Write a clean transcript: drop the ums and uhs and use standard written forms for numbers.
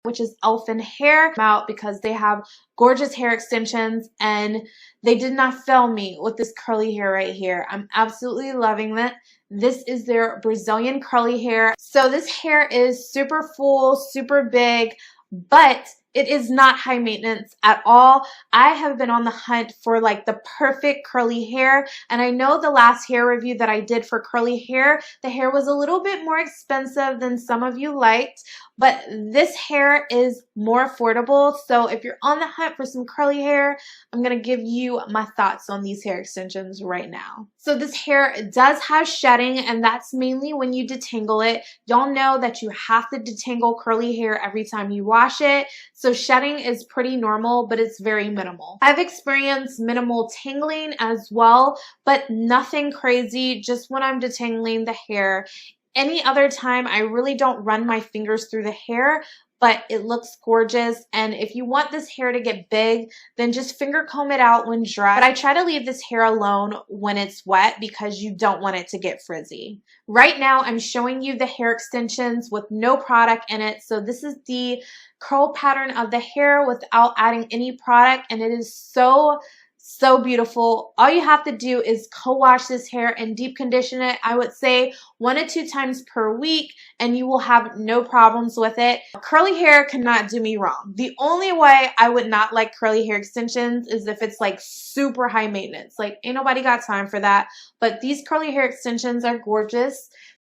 which is Elfin hair, out because they have gorgeous hair extensions and they did not fail me with this curly hair right here. I'm absolutely loving it. This is their Brazilian curly hair. So this hair is super full, super big, but it is not high maintenance at all. I have been on the hunt for like the perfect curly hair, and I know the last hair review that I did for curly hair, the hair was a little bit more expensive than some of you liked, but this hair is more affordable. So if you're on the hunt for some curly hair, I'm gonna give you my thoughts on these hair extensions right now. So this hair does have shedding, and that's mainly when you detangle it. Y'all know that you have to detangle curly hair every time you wash it. So shedding is pretty normal, but it's very minimal. I've experienced minimal tangling as well, but nothing crazy, just when I'm detangling the hair. Any other time, I really don't run my fingers through the hair, but it looks gorgeous. And if you want this hair to get big, then just finger comb it out when dry. But I try to leave this hair alone when it's wet because you don't want it to get frizzy. Right now, I'm showing you the hair extensions with no product in it. So this is the curl pattern of the hair without adding any product, and it is so beautiful. All you have to do is co-wash this hair and deep condition it. I would say 1 to 2 times per week, and you will have no problems with it. Curly hair cannot do me wrong. The only way I would not like curly hair extensions is if it's like super high maintenance. Like, ain't nobody got time for that. But these curly hair extensions are gorgeous.